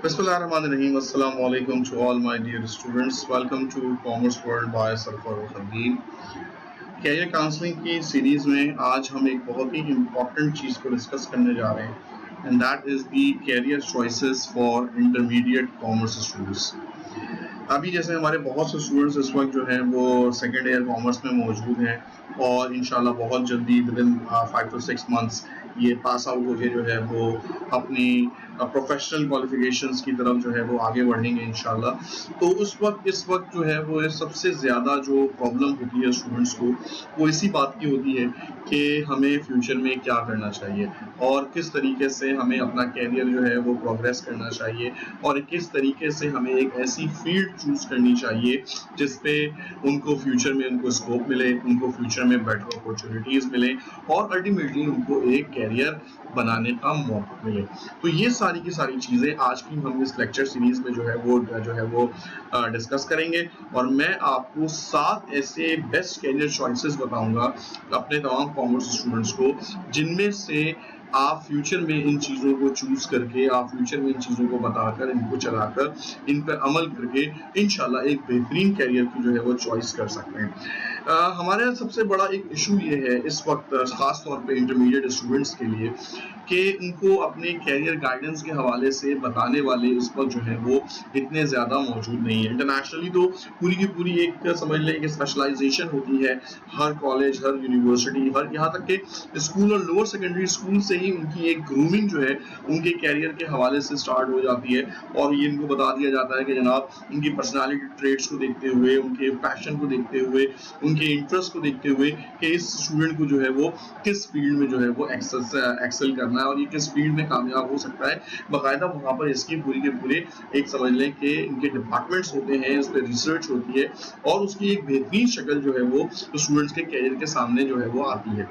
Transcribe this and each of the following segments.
Bismillahirrahmanirrahim. Assalamu alaikum to all my dear students. Welcome to Commerce World by Sarfar Khalil. Career counselling की series में आज हम एक बहुत ही इम्पोर्टेंट चीज़ को डिस्कस करने जा रहे हैं and that is the career choices for intermediate commerce students. अभी जैसे हमारे बहुत से स्टूडेंट्स इस वक्त जो हैं वो सेकेंड ईयर कॉमर्स में मौजूद हैं और इंशाल्लाह बहुत जल्दी विद इन 5 to 6 मंथ्स ये पास आउट होकर जो है वो अपनी प्रोफेशनल क्वालिफिकेशंस की तरफ जो है वो आगे बढ़ेंगे इंशाल्लाह। तो इस वक्त जो है वो सबसे ज़्यादा जो प्रॉब्लम होती है स्टूडेंट्स को वो इसी बात की होती है कि हमें फ्यूचर में क्या करना चाहिए और किस तरीके से हमें अपना कैरियर जो है वो प्रोग्रेस करना चाहिए और किस तरीके से हमें एक ऐसी फील्ड चूज करनी चाहिए जिस पे उनको फ्यूचर में उनको स्कोप मिले, उनको फ्यूचर में बेटर अपॉर्चुनिटीज़ मिले और अल्टीमेटली उनको एक कैरियर बनाने का मौका मिले। तो ये सारी की सारी चीज़ें आज की हम इस लेक्चर सीरीज में जो है वो डिस्कस करेंगे और मैं आपको 7 ऐसे बेस्ट कैरियर चॉइसेस बताऊंगा अपने तमाम कॉमर्स स्टूडेंट्स को जिनमें से आप फ्यूचर में इन चीज़ों को चूज करके आप फ्यूचर में इन चीज़ों को बताकर इनको चलाकर इन पर अमल करके इंशाल्लाह एक बेहतरीन कैरियर की जो है वो चॉइस कर सकते हैं। हमारे यहाँ सबसे बड़ा एक इशू ये है इस वक्त ख़ास तौर पे इंटरमीडिएट स्टूडेंट्स के लिए कि उनको अपने कैरियर गाइडेंस के हवाले से बताने वाले इस वक्त जो है वो इतने ज़्यादा मौजूद नहीं है। इंटरनेशनली तो पूरी की पूरी एक समझ लें कि स्पेशलाइजेशन होती है, हर कॉलेज, हर यूनिवर्सिटी, हर यहाँ तक के स्कूल और लोअर सेकेंडरी स्कूल से ही उनकी एक ग्रूमिंग जो है उनके कैरियर के हवाले से स्टार्ट हो जाती है और ये इनको बता दिया जाता है कि जनाब इनकी पर्सनालिटी ट्रेट्स को देखते हुए, उनके पैशन को देखते हुए, उनके इंटरेस्ट को देखते हुए कि इस स्टूडेंट को जो है वो किस फील्ड में जो है वो एक्सेल करना है और ये किस फील्ड में कामयाब हो सकता है। बाकायदा वहाँ पर इसकी पूरी के पूरे एक समझ लें कि इनके डिपार्टमेंट्स होते हैं, उस पर रिसर्च होती है और उसकी एक बेहतरीन शक्ल जो है वो स्टूडेंट्स के कैरियर के सामने जो है वो आती है।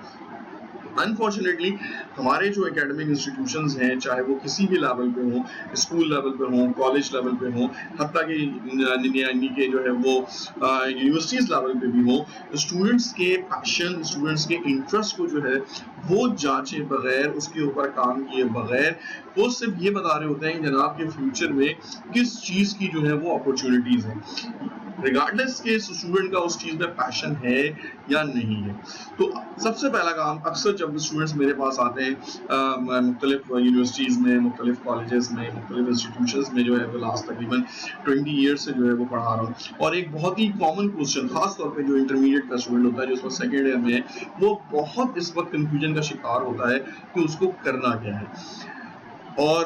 अनफॉर्चुनेटली हमारे जो एकेडमिक इंस्टीट्यूशंस हैं, चाहे वो किसी भी लेवल पे हों, स्कूल लेवल पे हों, कॉलेज लेवल पे हों, हत्ता कि जो है वो यूनिवर्सिटीज़ लेवल पे भी हों, स्टूडेंट्स के पैशन, स्टूडेंट्स के इंटरेस्ट को जो है वो जांचे बगैर, उसके ऊपर काम किए बगैर वो सिर्फ ये बता रहे होते हैं कि जनाब के फ्यूचर में किस चीज़ की जो है वो अपॉर्चुनिटीज़ हैं, रिगार्डलेस के स्टूडेंट का उस चीज़ में पैशन है या नहीं है। तो सबसे पहला काम अक्सर जब स्टूडेंट्स मेरे पास आते हैं मुख्तलिफ यूनिवर्सिटीज़ में, मुख्तलिफ कॉलेजेस में, मुख्तलिफ इंस्टीट्यूशंस में जो है वो लास्ट तकरीबन 20 ईयर्स से जो है वो पढ़ा रहा हूँ और एक बहुत ही कॉमन क्वेश्चन खास तौर पे जो इंटरमीडिएट का स्टूडेंट होता है जो उस वक्त सेकेंड ईयर में है वो बहुत इस वक्त कन्फ्यूजन का शिकार होता है कि उसको करना क्या है। और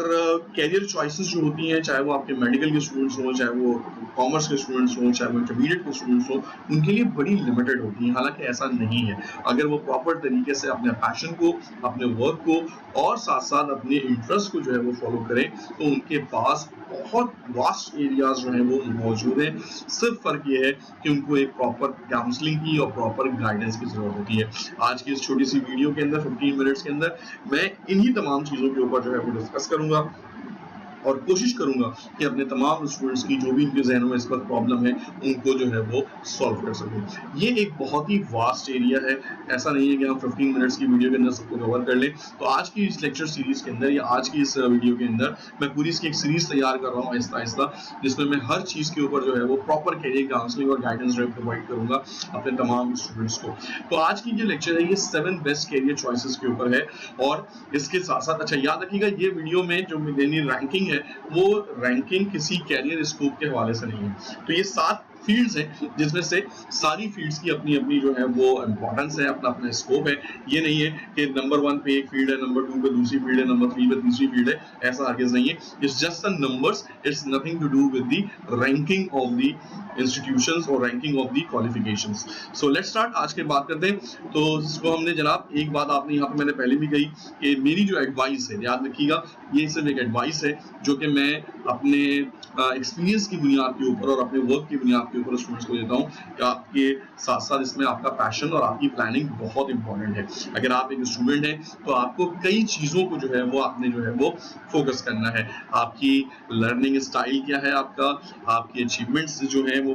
कैरियर चॉइसेस जो होती हैं, चाहे वो आपके मेडिकल के स्टूडेंट्स हों, चाहे वो कॉमर्स के स्टूडेंट्स हों, चाहे वो इंटरमीडिएट के स्टूडेंट्स हों, उनके लिए बड़ी लिमिटेड होती हैं। हालांकि ऐसा नहीं है, अगर वो प्रॉपर तरीके से अपने पैशन को, अपने वर्क को और साथ साथ अपने इंटरेस्ट को जो है वो फॉलो करें तो उनके पास बहुत वास्ट एरियाज जो हैं वो मौजूद हैं। सिर्फ फ़र्क ये है कि उनको एक प्रॉपर काउंसलिंग की और प्रॉपर गाइडेंस की ज़रूरत होती है। आज की इस छोटी सी वीडियो के अंदर 15 मिनट्स के अंदर मैं इन्हीं तमाम चीज़ों के ऊपर जो है वो डिस्कस करूँगा और कोशिश करूंगा कि अपने तमाम स्टूडेंट्स की जो भी इनके जहनों में इस वक्त प्रॉब्लम है उनको जो है वो सॉल्व कर सकूं। ये एक बहुत ही वास्ट एरिया है, ऐसा नहीं है कि हम 15 मिनट्स की वीडियो के अंदर सबको कवर कर लें। तो आज की इस लेक्चर सीरीज के अंदर या आज की इस वीडियो के अंदर मैं पूरी इसकी एक सीरीज तैयार कर रहा हूँ आहिस्ता आहिस्ता, जिसमें मैं हर चीज़ के ऊपर जो है वो प्रॉपर कैरियर काउंसलिंग और गाइडेंस जो है प्रोवाइड करूंगा अपने तमाम स्टूडेंट्स को। तो आज की जो लेक्चर है ये 7 बेस्ट कैरियर चॉइसेस के ऊपर है और इसके साथ साथ अच्छा याद रखिएगा ये वीडियो में जो मेरी रैंकिंग है वो रैंकिंग किसी कैरियर स्कोप के हवाले से नहीं है। तो ये 7 फील्ड्स हैं जिसमें से सारी फील्ड्स की अपनी अपनी जो है वो इंपॉर्टेंस है, अपना अपना स्कोप है। ये नहीं है कि नंबर 1 पे एक फील्ड है, नंबर 2 पे दूसरी फील्ड है, नंबर 3 पे तीसरी फील्ड है, ऐसा हरगिज़ नहीं है। It's just the numbers, it's nothing to do with the ranking of the institutions और ranking of the qualifications. So let's start, आज के बात करते हैं। तो इसको हमने जनाब एक बात आपने यहाँ पे मैंने पहले भी कही कि मेरी जो एडवाइस है, याद रखिएगा ये सिर्फ एक एडवाइस है जो कि मैं अपने एक्सपीरियंस की बुनियाद के ऊपर और अपने वर्क की बुनियाद आपके ऊपर स्टूडेंट्स को देता हूँ कि आपके साथ साथ इसमें आपका पैशन और आपकी प्लानिंग बहुत इंपॉर्टेंट है। अगर आप एक स्टूडेंट हैं तो आपको कई चीज़ों को जो है वो आपने जो है वो फोकस करना है। आपकी लर्निंग स्टाइल क्या है, आपकी अचीवमेंट्स जो है वो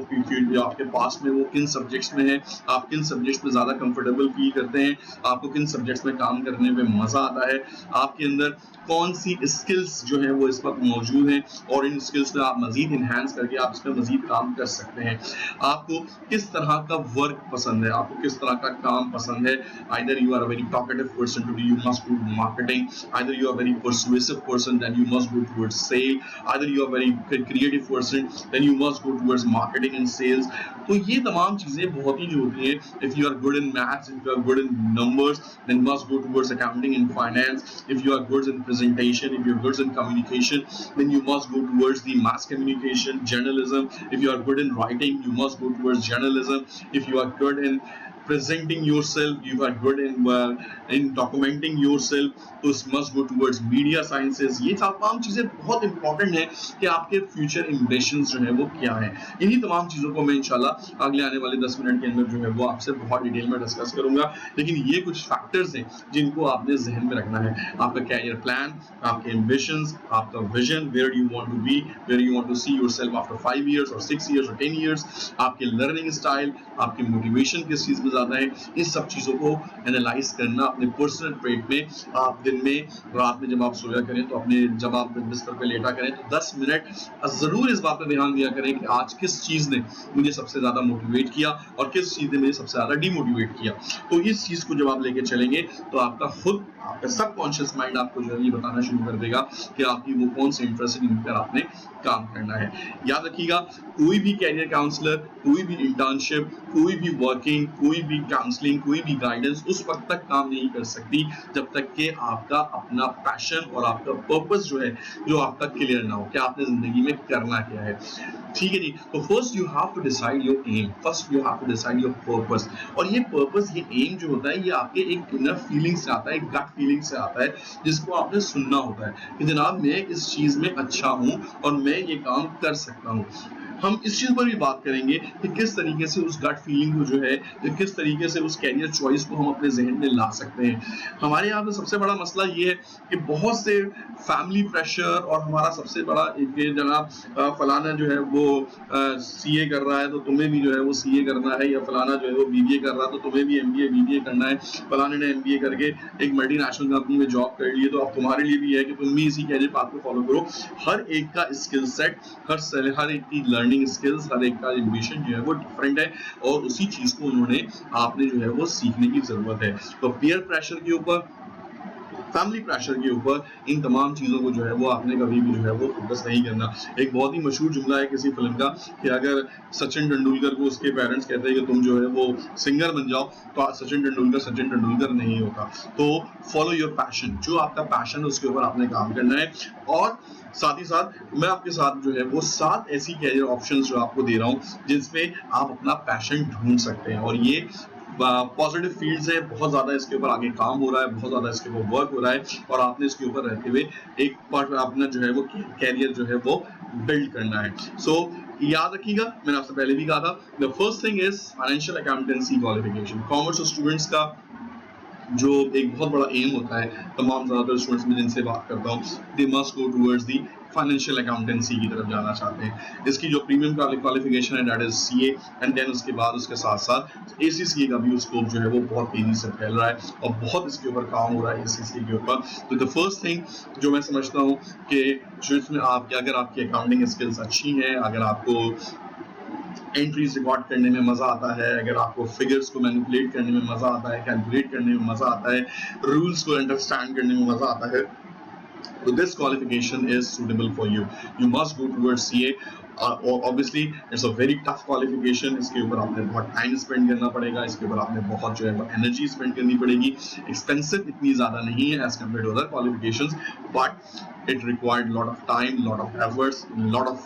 आपके पास में वो किन सब्जेक्ट्स में है, आप किन सब्जेक्ट्स में ज़्यादा कंफर्टेबल फील करते हैं, आपको किन सब्जेक्ट्स में काम करने में मज़ा आता है, आपके अंदर कौन सी स्किल्स जो है वो इस वक्त मौजूद हैं और इन स्किल्स में आप मजीद इन्हांस करके आप इसमें मजीद काम कर सकते हैं। आपको किस तरह का वर्क पसंद है, आपको किस तरह का काम पसंद है। Either you are a very talkative person to you must do marketing, either you are very persuasive person then you must go towards sale, either you are very creative person then you must go towards marketing and sales. तो ये तमाम चीज़ें बहुत ही जो होती हैं, if you are good in maths, if you are good in numbers then must go towards accounting and finance, if you are good in presentation, if you're good in communication, then you must go towards the mass communication, journalism. If you are good in writing, you must go towards journalism. If you are good in presenting yourself, you are good in documenting yourself, तो must go towards media sciences। ये तमाम चीज़ें बहुत important है कि आपके future impressions जो है वो क्या है। इन्हीं तमाम चीज़ों को मैं इंशाल्लाह अगले आने वाले 10 मिनट के अंदर जो है वो आपसे बहुत डिटेल में डिस्कस करूंगा। लेकिन ये कुछ फैक्टर्स हैं जिनको आपने जहन में रखना है। आपका कैरियर प्लान, आपके एम्बिशंस, आपका vision, where you want to be, where you want to see yourself after 5 years और 6 इयर्स और 10 इयर्स, आपके लर्निंग स्टाइल, आपकी मोटिवेशन किस चीज़ में ज़्यादा है, इस सब चीज़ों को एनालाइज करना अपने पर्सनल ट्रेट में। आप दिन में, रात में जब आप सोया करें तो अपने जब आप बिस्तर पे लेटा करें तो 10 मिनट ज़रूर इस बात पर ध्यान दिया करें कि आज किस चीज़ ने मुझे सबसे ज़्यादा मोटिवेट किया और किस चीज़ ने मुझे सबसे ज़्यादा डिमोटिवेट किया। तो इस चीज़ को जब आप लेके चलेंगे तो आपका सबकॉन्शियस माइंड आपको जो है ये बताना शुरू कर देगा कि आपकी वो कौन से इंटरेस्ट है जिन पर आपने काम करना है। याद रखिएगा, कोई भी कैरियर काउंसलर, कोई भी इंटर्नशिप, कोई भी वर्किंग, कोई भी काउंसलिंग, कोई भी गाइडेंस उस वक्त तक काम नहीं कर सकती जब तक कि आपका अपना पैशन और आपका पर्पस जो है जो आपका क्लियर ना हो कि आपने जिंदगी में करना क्या है। ठीक है जी। तो first you have to decide your aim, first you have to decide your purpose. और ये पर्पस, ये एम जो होता है ये आपके एक इनर फीलिंग से आता है, एक गट फीलिंग से आता है जिसको आपने सुनना होता है कि जनाब मैं इस चीज में अच्छा हूं और मैं ये काम कर सकता हूं। हम इस चीज पर भी बात करेंगे कि किस तरीके से उस गट फीलिंग को जो है, किस तरीके से उस कैरियर चॉइस को हम अपने जहन में ला सकते हैं। हमारे यहाँ पे सबसे बड़ा मसला ये है कि बहुत से फैमिली प्रेशर और हमारा सबसे बड़ा जनाब फलाना जो है वो सीए कर रहा है तो तुम्हें भी जो है वो सीए करना है, या फलाना जो है वो बीबीए कर रहा है तो तुम्हें भी एमबीए बीबीए करना है, फलाने ने एमबीए करके एक मल्टीनेशनल कंपनी में जॉब कर ली है तो अब तुम्हारे लिए भी है कि तुम भी इसी कैरियर पाथ को फॉलो करो। हर एक का स्किल सेट, हर एक की लर्निंग स्किल्स, हर एक का एम्बिशन जो है वो डिफरेंट है और उसी चीज को उन्होंने आपने जो है वो सीखने की जरूरत है। तो पीयर प्रेशर के ऊपर, फैमिली प्रेशर के ऊपर, इन तमाम चीज़ों को जो है वो आपने कभी भी जो है वो फोकस नहीं करना। एक बहुत ही मशहूर जुमला है किसी फिल्म का कि अगर सचिन तेंदुलकर को उसके पेरेंट्स कहते हैं कि तुम जो है वो सिंगर बन जाओ तो सचिन तेंदुलकर नहीं होता। तो फॉलो योर पैशन, जो आपका पैशन है उसके ऊपर आपने काम करना है। और साथ ही साथ मैं आपके साथ जो है वो 7 ऐसी कैरियर ऑप्शंस जो आपको दे रहा हूँ जिसमें आप अपना पैशन ढूंढ सकते हैं। और ये पॉजिटिव फील्ड्स है, बहुत ज़्यादा इसके ऊपर आगे काम हो रहा है, बहुत ज़्यादा इसके ऊपर वर्क हो रहा है और आपने इसके ऊपर रहते हुए एक अपना जो है वो कैरियर जो है वो बिल्ड करना है। सो याद रखिएगा, मैंने आपसे पहले भी कहा था, the first thing is financial accountancy qualification. Commerce students का जो एक बहुत बड़ा एम होता है, तमाम ज़्यादातर स्टूडेंट्स में जिनसे बात करता हूँ, they must go towards the financial accountancy की तरफ जाना चाहते हैं। इसकी जो प्रीमियम क्वालिफिकेशन है that is CA, and then उसके बाद उसके साथ साथ एसीसीए का भी स्कोप जो है वो बहुत तेजी से फैल रहा है और बहुत इसके ऊपर काम हो रहा है एसीसीए के ऊपर। तो द फर्स्ट थिंग जो मैं समझता हूँ कि जो इसमें अगर आपकी अकाउंटिंग स्किल्स अच्छी हैं, अगर आपको एंट्रीज रिकॉर्ड करने में मजा आता है, अगर आपको फिगर्स को मैनिपुलेट करने में मजा आता है, कैलकुलेट करने में मजा आता है, रूल्स को अंडरस्टैंड करने में मजा आता है, तो this qualification is suitable for you. You must go towards CA. Obviously it's a very tough qualification. इसके ऊपर आपने बहुत टाइम स्पेंड करना पड़ेगा, इसके ऊपर आपने बहुत जो है एनर्जी स्पेंड करनी पड़ेगी। एक्सपेंसिव इतनी ज़्यादा नहीं है as compared to other qualifications, but it required lot of time, lot of efforts, lot of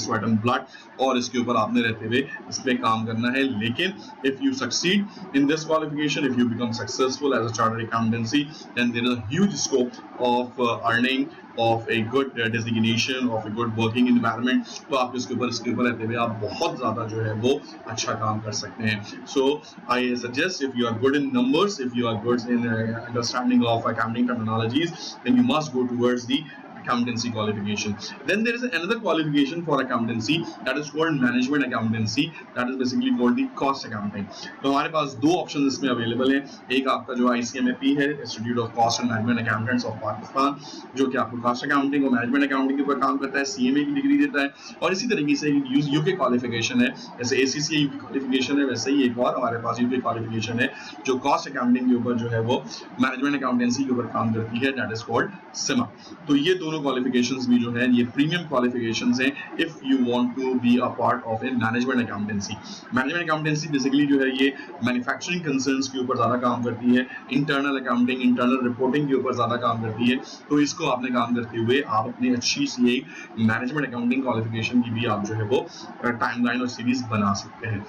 sweat and blood, और इसके ऊपर आपने रहते हुए इस पे काम करना है। लेकिन if you succeed in this qualification, if you become successful as a chartered accountancy, then there is a huge scope of earning of a good designation, of a good working environment, तो आप इसके ऊपर रहते हुए आप बहुत ज़्यादा जो है वो अच्छा काम कर सकते हैं. So I suggest, if you are good in numbers, if you are good in understanding of accounting terminologies, then you must go towards the accountancy qualification. Then there is another qualification for accountancy, that is called management accountancy, that is basically called the cost accounting. तो हमारे पास दो option इसमें available है. एक आपका जो ICMAP है, institute of cost and management accountants of Pakistan, जो कि आपको कॉस्ट अकाउंटिंग और मैनेजमेंट अकाउंटिंग के ऊपर काम करता है, CMA की डिग्री देता है. और इसी तरीके से यूके क्वालिफिकेशन है, जैसे ACCA यूके क्वालिफिकेशन है, वैसे ही एक और हमारे पास यूके क्वालिफिकेशन है जो कॉस्ट अकाउंटिंग के ऊपर जो है वो मैनेजमेंट अकाउंटेंसी के ऊपर काम करती है, दैट इज कॉल्ड सिमा. तो ये दोनों क्वालिफिकेशंस भी जो है ये प्रीमियम क्वालिफिकेशंस हैं if you want to be a part of a management accountancy. Management accountancy basically जो है ये मैन्युफैक्चरिंग कंसर्न्स के ऊपर ज़्यादा काम करती है, इंटरनल अकाउंटिंग, इंटरनल रिपोर्टिंग के ऊपर ज़्यादा काम करती है. तो इसको आपने काम करते हुए आप अपनी अच्छी सी मैनेजमेंट अकाउंटिंग क्वालिफिकेशन की भी आप जो है वो टाइमलाइन और सीरीज बना सकते हैं.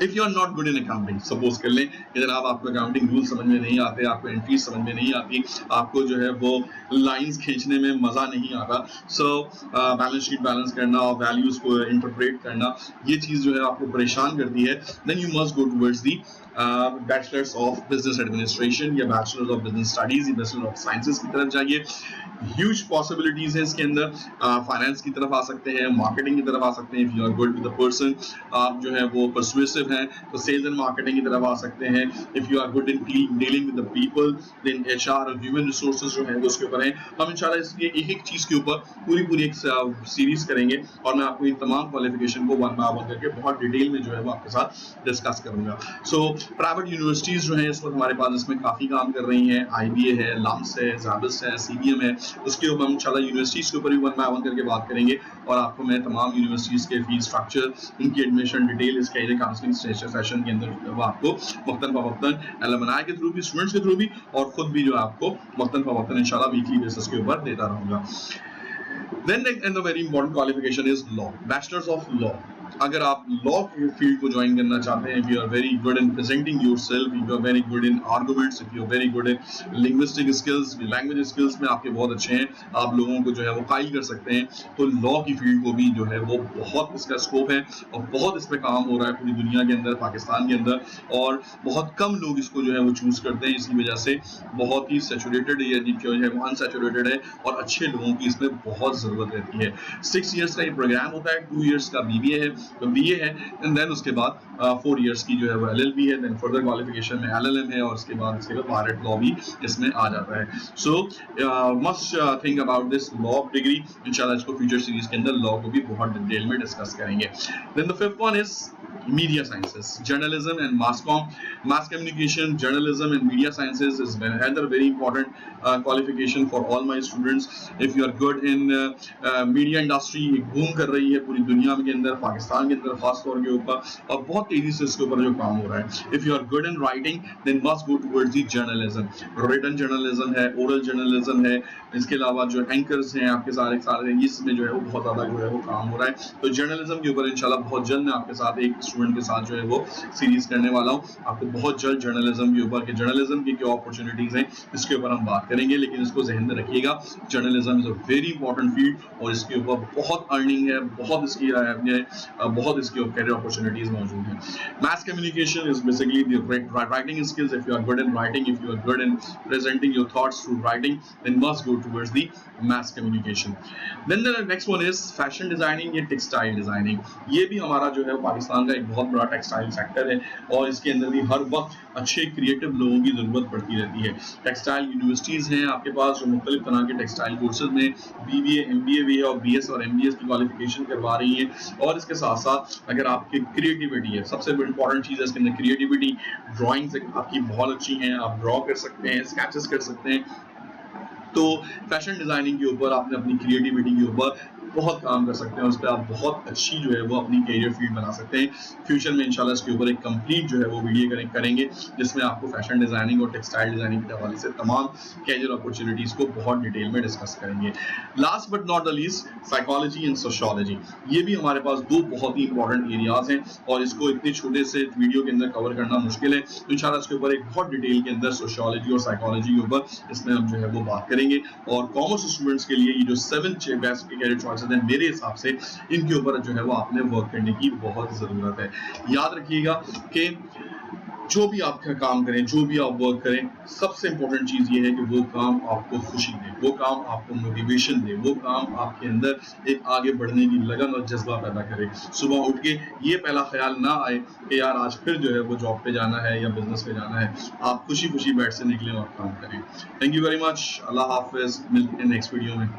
If you are not good in accounting, suppose कर लें कि जनाब आपको अकाउंटिंग रूल समझ में नहीं आते, आपको एंट्रीज समझ में नहीं आती, आपको जो है वो लाइंस खींचने में मजा नहीं आता, सो बैलेंस शीट बैलेंस करना और वैल्यूज को इंटरप्रेट करना, ये चीज जो है आपको परेशान करती है, then you must go towards the bachelors of business administration या बैचलर्स ऑफ बिजनेस स्टडीज या बैचलर ऑफ साइंसेज की तरफ जाइए. ह्यूज पॉसिबिलिटीज है इसके अंदर. फाइनेंस की तरफ आ सकते हैं, मार्केटिंग की तरफ आ सकते हैं. If you are good with the person, आप जो है वो परसुएसिव हैं तो सेल्स एंड मार्केटिंग की तरफ आ सकते हैं. If you are good in dealing with the people, then HR और ह्यूमन रिसोर्सेज जो है वो उसके ऊपर है. हम इंशाल्लाह इसके एक एक चीज के ऊपर पूरी एक सीरीज करेंगे और मैं आपको इन तमाम क्वालिफिकेशन को वन बाय वन करके बहुत डिटेल में जो है वो आपके साथ डिस्कस करूंगा. सो प्राइवेट यूनिवर्सिटीज जो है इस वक्त हमारे पास इसमें काफी काम कर रही हैं. IBA है, LAMS है, ZABIS है, CBM है. उसके ऊपर हम इंशाल्लाह यूनिवर्सिटीज के ऊपर भी वन बाय वन करके बात करेंगे और आपको मैं तमाम यूनिवर्सिटीज के फीस स्ट्रक्चर, उनकी एडमिशन डिटेल, इसके काउंसलिंग सेशन के अंदर वो आपको वक्तन एलुमनाई के थ्रू भी, स्टूडेंट्स के थ्रू भी और खुद भी जो आपको वक्तन इंशाल्लाह वीकली बेसिस के ऊपर देता रहूंगा. Then the very important qualification is law, bachelors of law. अगर आप लॉ की फील्ड को ज्वाइन करना चाहते हैं, if you are very good in presenting yourself, if you are very good in arguments, if you are very good in linguistic skills, language skills में आपके बहुत अच्छे हैं, आप लोगों को जो है वो कायल कर सकते हैं, तो लॉ की फील्ड को भी जो है वो बहुत इसका स्कोप है और बहुत इस पे काम हो रहा है पूरी दुनिया के अंदर, पाकिस्तान के अंदर, और बहुत कम लोग इसको जो है वो चूज करते हैं. इसी वजह से बहुत ही सैचुरेटेड या जो है वो अनसैचुरेटेड है और अच्छे लोगों की इसमें बहुत जरूरत रहती है. 6 इयर्स का ये प्रोग्राम होता है, 2 इयर्स का BBA है, तो BA है, एंड देन उसके बाद 4 इयर्स की जो है वो LLB है, देन फर्दर क्वालिफिकेशन में LLM है और उसके बाद पायरेट लॉ भी इसमें आ जाता है. सो must think about this law degree. इंशाल्लाह इसको फ्यूचर सीरीज के अंदर लॉ को भी बहुत डिटेल में डिस्कस करेंगे. Then the fifth one is media sciences, journalism and mass communication. Journalism and media sciences is another very important qualification for all my students. If you are good in media industry, एक boom कर रही है पूरी दुनिया के अंदर, पाकिस्तान के अंदर खास तौर के ऊपर, और बहुत तेजी से इसके ऊपर जो काम हो रहा है. If you are good in writing, then must go towards the journalism. Written journalism है, oral journalism है, इसके अलावा जो एंकर्स हैं आपके सारे इसमें जो है वो बहुत ज़्यादा जो है वो काम हो रहा है. तो जर्नलिज्म के ऊपर इंशाल्लाह बहुत जल्द मैं आपके साथ एक स्टूडेंट के साथ जो है वो सीरीज करने वाला हूँ. आपको बहुत जल्द जर्नलिज्म के ऊपर, जर्नलिज्म की क्या अपॉर्चुनिटीज हैं इसके ऊपर हम बात करेंगे. लेकिन इसको ज़हन में रखिएगा, journalism is a very important field और इसके ऊपर बहुत अर्निंग है, बहुत इसकी कैरियर अपॉर्चुनिटीज मौजूद हैं. Mass communication is basically the writing skills. If you are good in writing, if you are good in presenting your thoughts through writing, then must go towards the mass communication. Then the next one is fashion designing या textile designing. ये भी हमारा जो है पाकिस्तान का एक बहुत बड़ा टेक्सटाइल सेक्टर है और इसके अंदर भी हर वक्त अच्छे क्रिएटिव लोगों की ज़रूरत पड़ती रहती है. टेक्सटाइल यूनिवर्सिटीज़ हैं आपके पास जो मुख्तलिफ तरह के टेक्सटाइल कोर्सेज में BBA, MBA भी है और BS और MBS की क्वालिफिकेशन करवा रही हैं. और इसके साथ साथ अगर आपकी क्रिएटिविटी है, सबसे इंपॉर्टेंट चीज़ है इसके अंदर क्रिएटिविटी. ड्राइंग्स आपकी बहुत अच्छी हैं, आप ड्रॉ कर सकते हैं, स्केचेस कर सकते हैं. तो फैशन डिजाइनिंग के ऊपर आपने अपनी क्रिएटिविटी के ऊपर बहुत काम कर सकते हैं, उस पर आप बहुत अच्छी जो है वो अपनी कैरियर फील्ड बना सकते हैं। फ्यूचर में इंशाल्लाह इसके ऊपर एक कंप्लीट जो है वो वीडियो करेंगे जिसमें आपको फैशन डिजाइनिंग और टेक्सटाइल डिजाइनिंग के हवाले से तमाम कैरियर अपॉर्चुनिटीज को बहुत डिटेल में डिस्कस करेंगे। Last but not the least, psychology and sociology, ये भी हमारे पास दो बहुत ही इंपॉर्टेंट एरियाज हैं और इसको इतने छोटे से वीडियो के अंदर कवर करना मुश्किल है। तो इंशाल्लाह इसके ऊपर एक बहुत डिटेल के अंदर सोशियोलॉजी और साइकोलॉजी के ऊपर इसमें हम जो है वो बात करेंगे। और कॉमर्स स्टूडेंट्स के लिए ये जो 7 बेस्ट कैरियर चॉइसेस हैं मेरे हिसाब से, इनके ऊपर जो है वो आपने वर्क करने की बहुत जरूरत है। याद रखिएगा कि जो भी आपका काम करें, जो भी आप वर्क करें, सबसे इंपॉर्टेंट चीज ये है कि वो काम आपको खुशी दे, वो काम आपको मोटिवेशन दे, वो काम आपके अंदर एक आगे बढ़ने की लगन और जज्बा पैदा करे। सुबह उठ के ये पहला ख्याल ना आए कि यार आज फिर जो है वो जॉब पे जाना है या बिजनेस पे जाना है। आप खुशी खुशी बेड से निकलें और काम करें। Thank you very much. अल्लाह हाफिज, मिलते हैं नेक्स्ट वीडियो में।